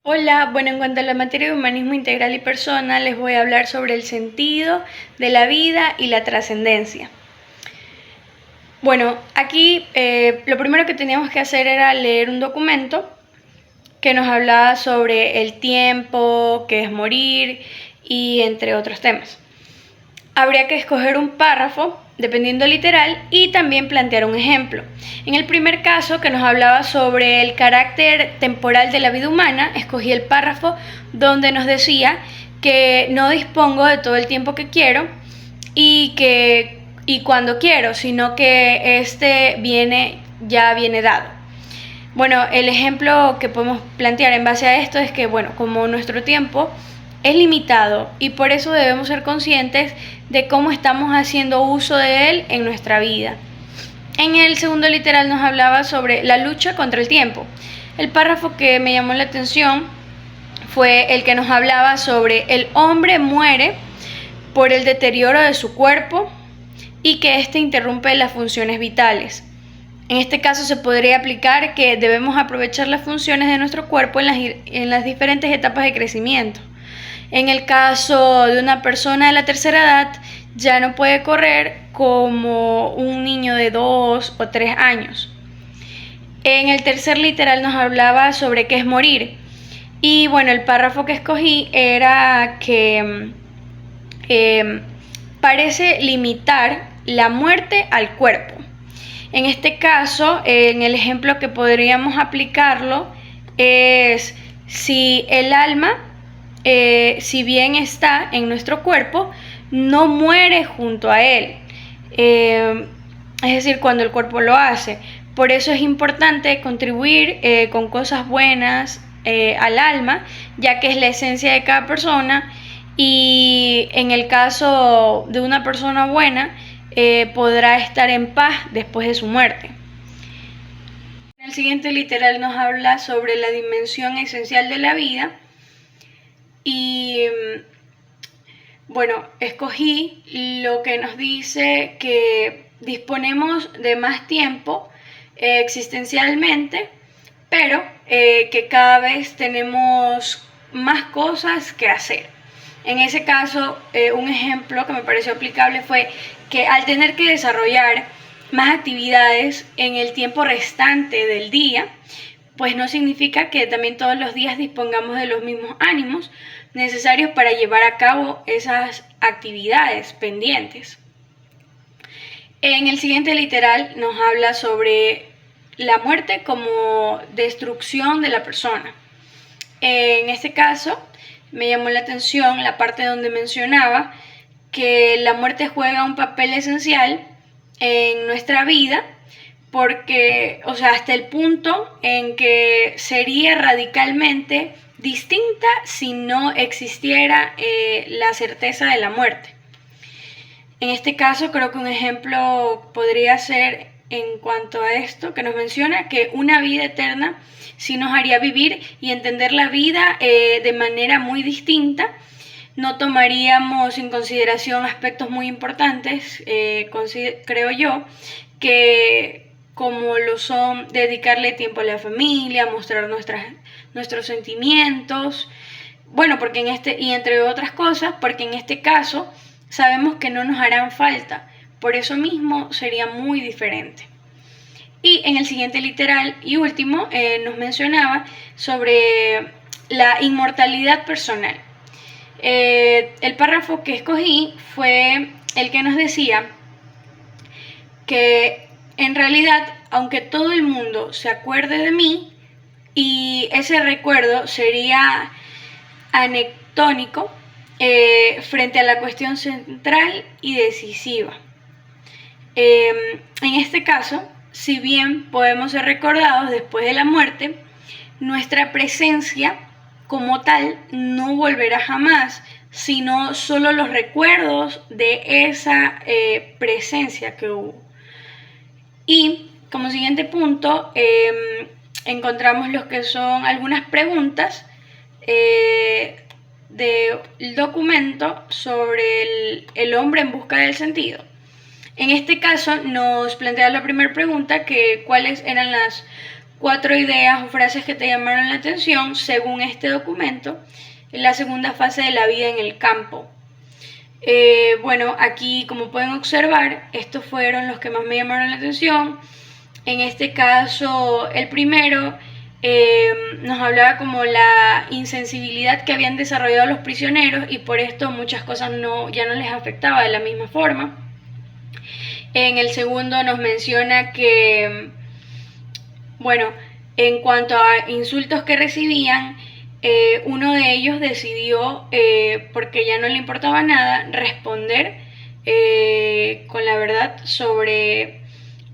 Hola, bueno, en cuanto a la materia de humanismo integral y personal, les voy a hablar sobre el sentido de la vida y la trascendencia. Bueno, aquí lo primero que teníamos que hacer era leer un documento que nos hablaba sobre el tiempo, qué es morir y entre otros temas. Habría que escoger un párrafo, dependiendo literal, y también plantear un ejemplo. En el primer caso, que nos hablaba sobre el carácter temporal de la vida humana, escogí el párrafo donde nos decía que no dispongo de todo el tiempo que quiero y cuando quiero, sino que este ya viene dado. Bueno, el ejemplo que podemos plantear en base a esto es que, bueno, como nuestro tiempo es limitado y por eso debemos ser conscientes de cómo estamos haciendo uso de él en nuestra vida. En el segundo literal nos hablaba sobre la lucha contra el tiempo. El párrafo que me llamó la atención fue el que nos hablaba sobre el hombre muere por el deterioro de su cuerpo y que éste interrumpe las funciones vitales. En este caso se podría aplicar que debemos aprovechar las funciones de nuestro cuerpo en las diferentes etapas de crecimiento. En el caso de una persona de la tercera edad, ya no puede correr como un niño de 2 o 3 años. En el tercer literal nos hablaba sobre qué es morir. Y bueno, el párrafo que escogí era que parece limitar la muerte al cuerpo. En este caso, en el ejemplo que podríamos aplicarlo es si el alma, si bien está en nuestro cuerpo, no muere junto a él. Es decir, cuando el cuerpo lo hace. Por eso es importante contribuir con cosas buenas al alma, ya que es la esencia de cada persona y en el caso de una persona buena, podrá estar en paz después de su muerte. El siguiente literal nos habla sobre la dimensión esencial de la vida y bueno, escogí lo que nos dice que disponemos de más tiempo existencialmente, pero que cada vez tenemos más cosas que hacer. En ese caso, un ejemplo que me pareció aplicable fue que al tener que desarrollar más actividades en el tiempo restante del día, pues no significa que también todos los días dispongamos de los mismos ánimos necesarios para llevar a cabo esas actividades pendientes. En el siguiente literal nos habla sobre la muerte como destrucción de la persona. En este caso, me llamó la atención la parte donde mencionaba que la muerte juega un papel esencial en nuestra vida porque, o sea, hasta el punto en que sería radicalmente distinta si no existiera la certeza de la muerte. En este caso, creo que un ejemplo podría ser en cuanto a esto que nos menciona que una vida eterna sí nos haría vivir y entender la vida de manera muy distinta. No tomaríamos en consideración aspectos muy importantes, creo yo, que como lo son dedicarle tiempo a la familia, mostrar nuestros sentimientos, bueno, porque y entre otras cosas, porque en este caso sabemos que no nos harán falta, por eso mismo sería muy diferente. Y en el siguiente literal y último nos mencionaba sobre la inmortalidad personal. El párrafo que escogí fue el que nos decía que en realidad, aunque todo el mundo se acuerde de mí, y ese recuerdo sería anecdótico frente a la cuestión central y decisiva. En este caso, si bien podemos ser recordados después de la muerte, nuestra presencia como tal no volverá jamás, sino solo los recuerdos de esa presencia que hubo. Y como siguiente punto, encontramos lo que son algunas preguntas del documento sobre el hombre en busca del sentido. En este caso nos plantea la primera pregunta que cuáles eran las 4 ideas o frases que te llamaron la atención según este documento en la segunda fase de la vida en el campo. Bueno, aquí como pueden observar, estos fueron los que más me llamaron la atención. En este caso, el primero nos hablaba como la insensibilidad que habían desarrollado los prisioneros y por esto muchas cosas ya no les afectaba de la misma forma. En el segundo nos menciona que, bueno, en cuanto a insultos que recibían, uno de ellos decidió, porque ya no le importaba nada, responder con la verdad sobre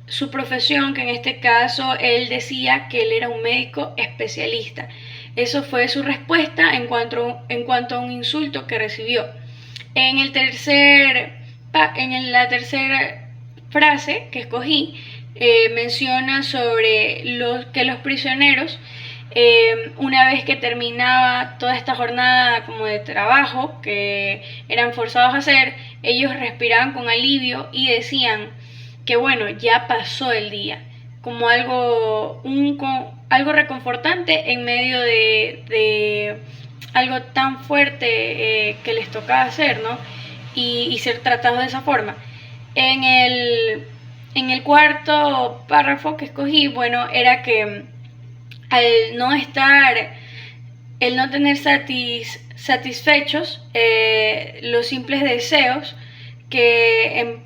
su profesión, que en este caso él decía que él era un médico especialista. Eso fue su respuesta en cuanto a un insulto que recibió. En la tercera frase que escogí, menciona sobre que los prisioneros, una vez que terminaba toda esta jornada como de trabajo que eran forzados a hacer, ellos respiraban con alivio y decían que bueno, ya pasó el día, como algo reconfortante en medio de algo tan fuerte que les tocaba hacer, ¿no? Y ser tratados de esa forma. En el cuarto párrafo que escogí, bueno, era que al no tener satisfechos los simples deseos que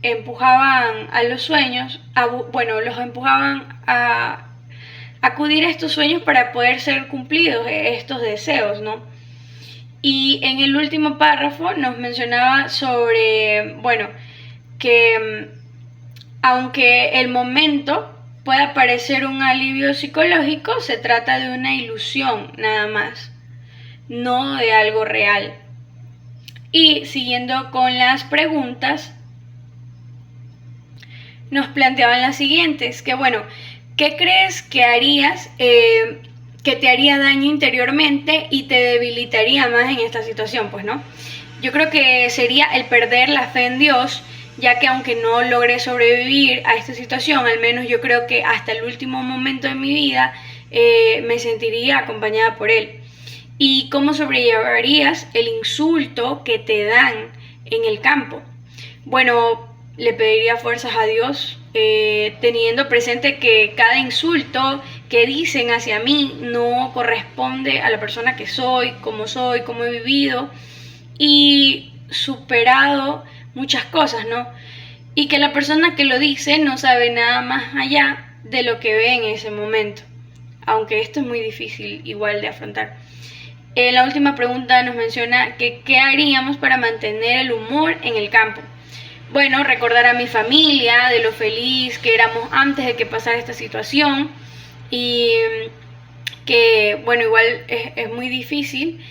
empujaban a los sueños, los empujaban a acudir a estos sueños para poder ser cumplidos estos deseos, ¿no? Y en el último párrafo nos mencionaba sobre, bueno, que aunque el momento pueda parecer un alivio psicológico, se trata de una ilusión nada más, no de algo real. Y siguiendo con las preguntas, nos planteaban las siguientes, que bueno, ¿qué crees que harías que te haría daño interiormente y te debilitaría más en esta situación? Pues no, yo creo que sería el perder la fe en Dios, ya que aunque no logré sobrevivir a esta situación, al menos yo creo que hasta el último momento de mi vida me sentiría acompañada por Él. ¿Y cómo sobrellevarías el insulto que te dan en el campo? Bueno, le pediría fuerzas a Dios, teniendo presente que cada insulto que dicen hacia mí no corresponde a la persona que soy, cómo he vivido y superado muchas cosas, ¿no? Y que la persona que lo dice no sabe nada más allá de lo que ve en ese momento, aunque esto es muy difícil igual de afrontar. La última pregunta nos menciona que qué haríamos para mantener el humor en el campo. Bueno, recordar a mi familia, de lo feliz que éramos antes de que pasara esta situación y que, bueno, igual es muy difícil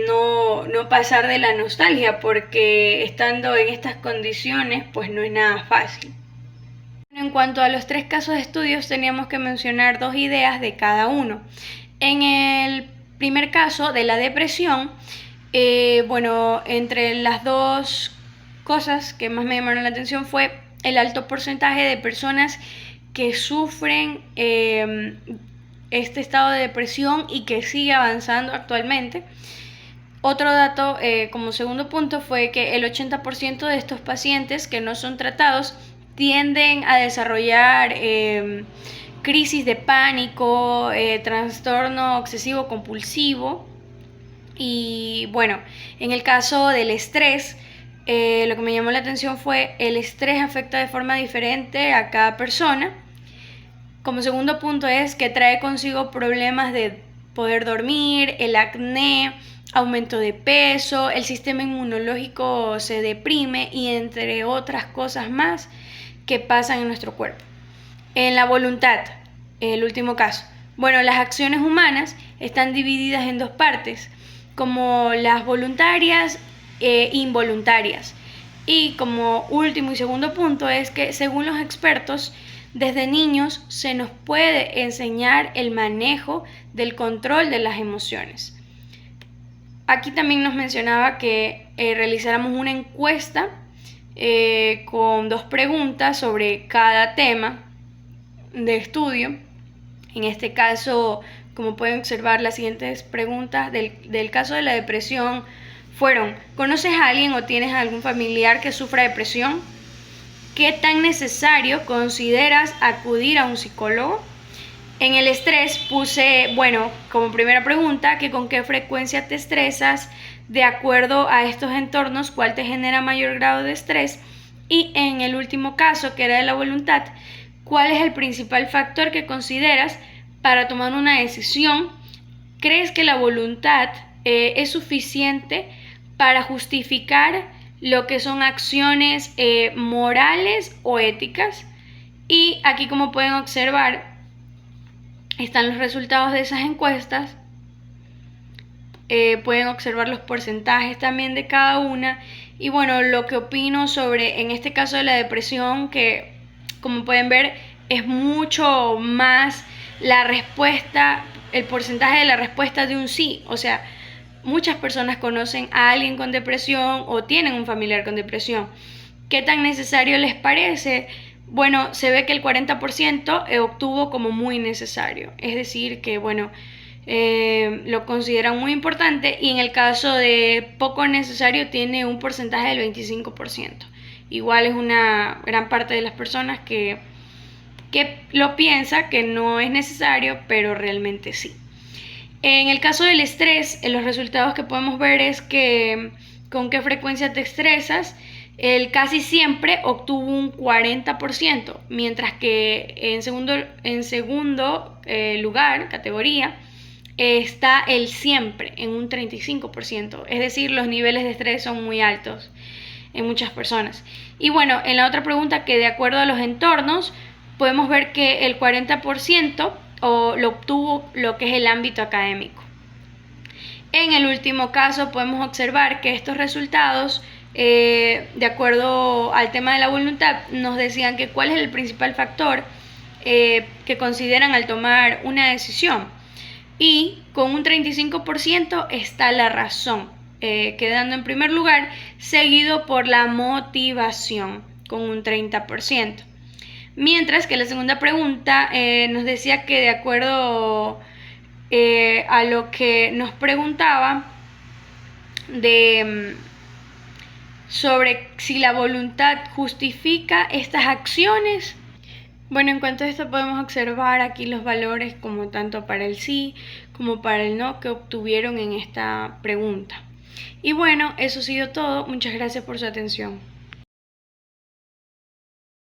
no pasar de la nostalgia porque estando en estas condiciones pues no es nada fácil. En cuanto a los 3 casos de estudios teníamos que mencionar 2 ideas de cada uno. En el primer caso de la depresión, bueno, entre las 2 cosas que más me llamaron la atención fue el alto porcentaje de personas que sufren este estado de depresión y que sigue avanzando actualmente. Otro dato como segundo punto fue que el 80% de estos pacientes que no son tratados tienden a desarrollar crisis de pánico, trastorno obsesivo compulsivo. Y bueno, en el caso del estrés, lo que me llamó la atención fue el estrés afecta de forma diferente a cada persona. Como segundo punto es que trae consigo problemas de poder dormir, el acné, aumento de peso, el sistema inmunológico se deprime y entre otras cosas más que pasan en nuestro cuerpo. En la voluntad, el último caso. Bueno, las acciones humanas están divididas en 2 partes, como las voluntarias e involuntarias. Y como último y segundo punto es que según los expertos, desde niños se nos puede enseñar el manejo del control de las emociones. Aquí también nos mencionaba que realizáramos una encuesta con 2 preguntas sobre cada tema de estudio En este caso, como pueden observar, las siguientes preguntas del caso de la depresión fueron: ¿conoces a alguien o tienes algún familiar que sufra depresión? ¿Qué tan necesario consideras acudir a un psicólogo? En el estrés puse, bueno, como primera pregunta, que con qué frecuencia te estresas, de acuerdo a estos entornos, cuál te genera mayor grado de estrés. Y en el último caso, que era de la voluntad, ¿cuál es el principal factor que consideras para tomar una decisión? ¿Crees que la voluntad es suficiente para justificar lo que son acciones morales o éticas? Y aquí, como pueden observar, están los resultados de esas encuestas. Pueden observar los porcentajes también de cada una. Y bueno, lo que opino sobre, en este caso de la depresión, que como pueden ver es mucho más la respuesta, el porcentaje de la respuesta de un sí. O sea, muchas personas conocen a alguien con depresión o tienen un familiar con depresión. ¿Qué tan necesario les parece? Bueno, se ve que el 40% obtuvo como muy necesario. Es decir, que bueno, lo consideran muy importante, y en el caso de poco necesario tiene un porcentaje del 25%. Igual es una gran parte de las personas que lo piensa, que no es necesario, pero realmente sí. En el caso del estrés, los resultados que podemos ver es que con qué frecuencia te estresas. El casi siempre obtuvo un 40%, mientras que en segundo lugar, categoría, está el siempre en un 35%. Es decir, los niveles de estrés son muy altos en muchas personas. Y bueno, en la otra pregunta, que de acuerdo a los entornos, podemos ver que el 40% lo obtuvo lo que es el ámbito académico. En el último caso podemos observar que estos resultados, de acuerdo al tema de la voluntad, nos decían que cuál es el principal factor que consideran al tomar una decisión. Y con un 35% está la razón, quedando en primer lugar, seguido por la motivación, con un 30%. Mientras que la segunda pregunta nos decía que de acuerdo a lo que nos preguntaba sobre si la voluntad justifica estas acciones. Bueno, en cuanto a esto podemos observar aquí los valores, como tanto para el sí como para el no, que obtuvieron en esta pregunta. Y bueno, eso ha sido todo. Muchas gracias por su atención.